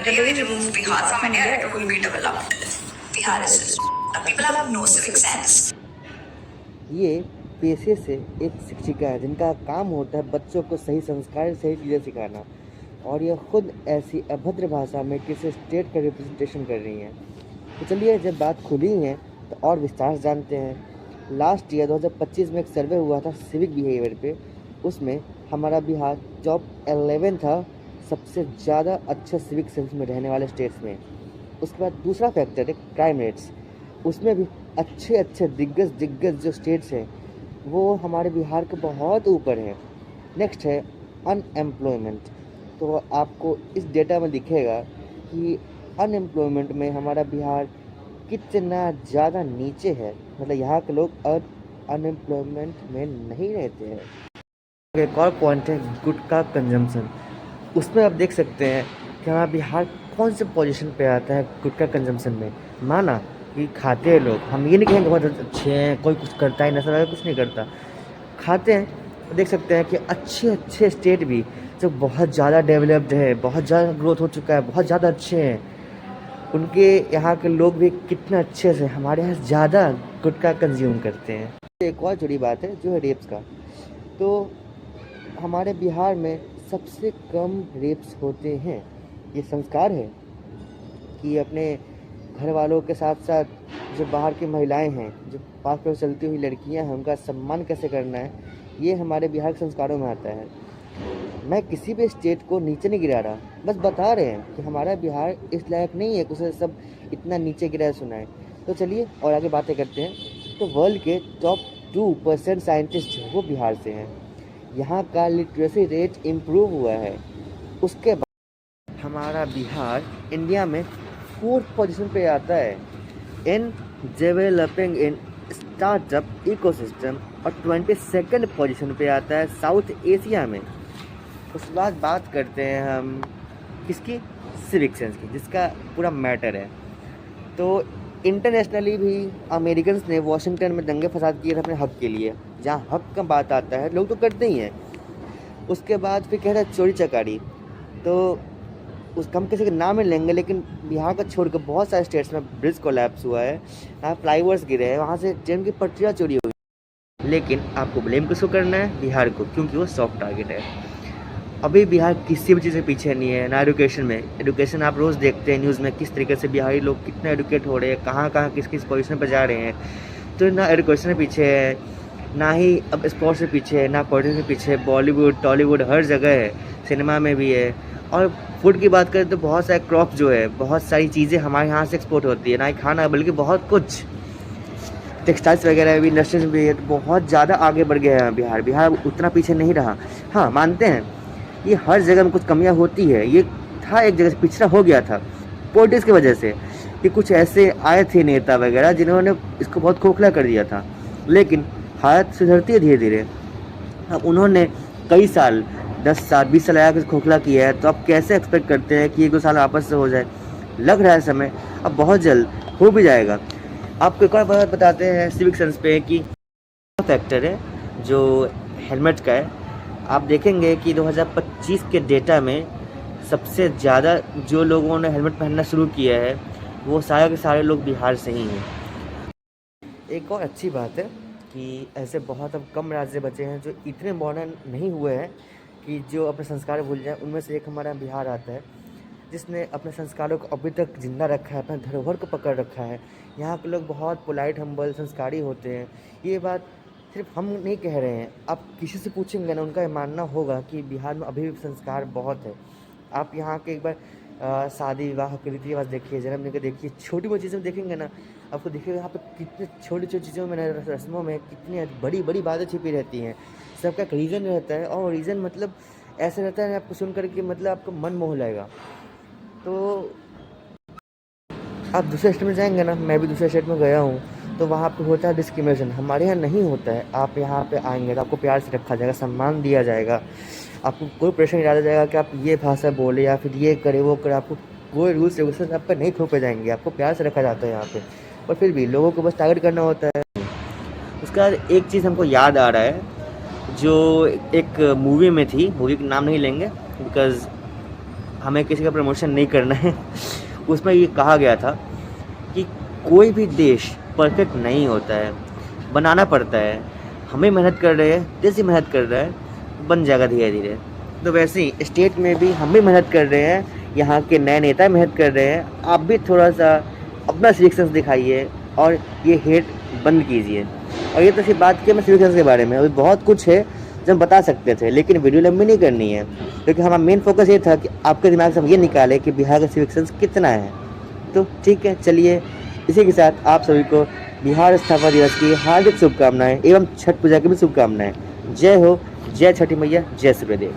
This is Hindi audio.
The day we remove Bihar from India, it will be developed. Bihar is people have no civic sense. ये पेशे से एक शिक्षिका है जिनका काम होता है बच्चों को सही संस्कार सही चीज़ें सिखाना, और यह खुद ऐसी अभद्र भाषा में किसी स्टेट का रिप्रेजेंटेशन कर रही हैं। तो चलिए, जब बात खुली है तो और विस्तार से जानते हैं। लास्ट ईयर 2025 में एक सर्वे हुआ था सिविक बिहेवियर पे। उसमें हमारा बिहार टॉप 11 था सबसे ज़्यादा अच्छे सिविक सेंस में रहने वाले स्टेट्स में। उसके बाद दूसरा फैक्टर है क्राइम रेट्स। उसमें भी अच्छे दिग्गज जो स्टेट्स हैं वो हमारे बिहार के बहुत ऊपर हैं। नेक्स्ट है अनएम्प्लॉयमेंट। तो आपको इस डेटा में दिखेगा कि अनएम्प्लॉयमेंट में हमारा बिहार कितना ज़्यादा नीचे है, मतलब यहाँ के लोग अनएम्प्लॉयमेंट में नहीं रहते हैं। एक और पॉइंट है गुटखा कंजम्पशन। उसमें आप देख सकते हैं कि हमारा बिहार कौन से पोजीशन पे आता है गुटखा कंजम्पशन में। माना कि खाते हैं लोग, हम ये नहीं कहेंगे बहुत अच्छे हैं, कोई कुछ करता है नशा कुछ नहीं करता, खाते हैं। देख सकते हैं कि अच्छे स्टेट भी जो बहुत ज़्यादा डेवलप्ड है, बहुत ज़्यादा ग्रोथ हो चुका है, बहुत ज़्यादा अच्छे हैं, उनके यहाँ के लोग भी कितने अच्छे से हमारे यहाँ ज़्यादा गुटखा कंज्यूम करते हैं। एक और जुड़ी बात है जो है रेप्स का। तो हमारे बिहार में सबसे कम रेप्स होते हैं। ये संस्कार है कि अपने घर वालों के साथ साथ जो बाहर की महिलाएं हैं, जो पास पर चलती हुई लड़कियां हैं, उनका सम्मान कैसे करना है, ये हमारे बिहार के संस्कारों में आता है। मैं किसी भी स्टेट को नीचे नहीं गिरा रहा, बस बता रहे हैं कि हमारा बिहार इस लायक नहीं है कि उसे सब इतना नीचे गिराया सुनाए। तो चलिए और आगे बातें करते हैं। तो वर्ल्ड के टॉप 2% साइंटिस्ट वो बिहार से हैं। यहाँ का लिटरेसी रेट इम्प्रूव हुआ है। उसके बाद हमारा बिहार इंडिया में 4th पोजीशन पे आता है in developing in startup ecosystem, और 22nd पोजीशन पे आता है साउथ एशिया में। उसके बाद बात करते हैं हम किसकी, सिविक सेंस की, जिसका पूरा मैटर है। तो इंटरनेशनली भी अमेरिकन्स ने वॉशिंगटन में दंगे फसाद किए थे अपने हक के लिए। जहाँ हक का बात आता है लोग तो करते ही हैं। उसके बाद फिर कह रहा है चोरी चकारी। तो उसका हम किसी के नाम में लेंगे, लेकिन बिहार का छोड़कर बहुत सारे स्टेट्स में ब्रिज कोलैप्स हुआ है, यहाँ फ्लाईओवर्स गिरे हैं, वहाँ से ट्रेन की पटरियाँ चोरी हुई। लेकिन आपको ब्लेम किसको करना है, बिहार को, क्योंकि वो सॉफ्ट टारगेट है। अभी बिहार किसी भी चीज़ से पीछे नहीं है, ना एजुकेशन में। एजुकेशन आप रोज़ देखते हैं न्यूज़ में किस तरीके से बिहारी लोग कितने एडुकेट हो रहे हैं, कहाँ किस पोजीशन पर जा रहे हैं। तो ना एजुकेशन में पीछे है, ना ही अब स्पोर्ट्स से पीछे है, ना पॉलिटिक्स में पीछे है। बॉलीवुड टॉलीवुड हर जगह है, सिनेमा में भी है। और फूड की बात करें तो बहुत सारे क्रॉप जो है, बहुत सारी चीज़ें हमारे यहाँ से एक्सपोर्ट होती है, ना ही खाना बल्कि बहुत कुछ टेक्सटाइल्स वगैरह भी, इंडस्ट्रीज भी है। तो बहुत ज़्यादा आगे बढ़ गया है बिहार। बिहार उतना पीछे नहीं रहा। हाँ, मानते हैं ये हर जगह में कुछ कमियां होती है। ये था एक जगह से पिछड़ा हो गया था पॉलिटिक्स की वजह से, कि कुछ ऐसे आए थे नेता वगैरह जिन्होंने इसको बहुत खोखला कर दिया था। लेकिन हालत सुधरती है धीरे धीरे। अब उन्होंने कई साल 10 साल 20 साल आया खोखला किया है, तो अब कैसे एक्सपेक्ट करते हैं कि 1-2 साल आपस से हो जाए। लग रहा है समय अब बहुत जल्द हो भी जाएगा। आपको एक और बात बताते हैं सिविक सेंस पे कि फैक्टर है जो हेलमेट का है। आप देखेंगे कि 2025 के डेटा में सबसे ज़्यादा जो लोगों ने हेलमेट पहनना शुरू किया है वो सारे के सारे लोग बिहार से ही हैं। एक और अच्छी बात है कि ऐसे बहुत अब कम राज्य बचे हैं जो इतने मॉडर्न नहीं हुए हैं कि जो अपने संस्कार भूल जाएं। उनमें से एक हमारा बिहार आता है जिसने अपने संस्कारों को अभी तक जिंदा रखा है, अपने धरोहर को पकड़ रखा है। यहाँ के लोग बहुत पोलाइट हम्बल संस्कारी होते हैं। ये बात सिर्फ हम नहीं कह रहे हैं, आप किसी से पूछेंगे ना, उनका ये मानना होगा कि बिहार में अभी भी संस्कार बहुत है। आप यहाँ के एक बार शादी विवाह के रीति रिवाज देखिए, जन्मदिन के देखिए, छोटी मोटी चीज़ें देखेंगे ना, आपको देखिएगा यहाँ पे कितने छोटी छोटी चीज़ों में, रस्मों में कितनी बड़ी बड़ी बातें छिपी रहती हैं। सबका एक रीज़न रहता है, और रीज़न मतलब ऐसा रहता है आपको सुन करके मतलब आपको मन मोह जाएगा। तो आप दूसरे स्टेट में जाएंगे ना, मैं भी दूसरे स्टेट में गया हूँ, तो वहाँ पे होता है डिस्क्रिमिनेशन। हमारे यहाँ नहीं होता है। आप यहाँ पे आएंगे तो आपको प्यार से रखा जाएगा, सम्मान दिया जाएगा, आपको कोई प्रेशर नहीं डाला जाएगा कि आप ये भाषा बोले या फिर ये करे वो करे। आपको कोई रूल्स रेगुलेशन आप पर नहीं थोपे जाएंगे, आपको प्यार से रखा जाता है यहाँ पे। और फिर भी लोगों को बस टारगेट करना होता है। उसके बाद एक चीज़ हमको याद आ रहा है जो एक मूवी में थी, मूवी का नाम नहीं लेंगे बिकॉज हमें किसी का प्रमोशन नहीं करना है। उसमें ये कहा गया था कि कोई भी देश परफेक्ट नहीं होता है, बनाना पड़ता है। हमें मेहनत कर रहे हैं, देश ही मेहनत कर रहा है, बन जाएगा धीरे धीरे। तो वैसे ही स्टेट में भी हम भी मेहनत कर रहे हैं, यहाँ के नए नेता मेहनत कर रहे हैं। आप भी थोड़ा सा अपना सिविक सेंस दिखाइए और ये हेट बंद कीजिए। और ये तो सिर्फ बात की मैं सिविक सेंस के बारे में, अभी बहुत कुछ है जो हम बता सकते थे, लेकिन वीडियो लंबी नहीं करनी है, क्योंकि हमारा मेन फोकस ये था कि आपके दिमाग से हम ये निकालें कि बिहार का सिविक सेंस कितना है। तो ठीक है, चलिए इसी के साथ आप सभी को बिहार स्थापना दिवस की हार्दिक शुभकामनाएं एवं छठ पूजा की भी शुभकामनाएं। जय हो, जय छठी मैया, जय सूर्यदेव।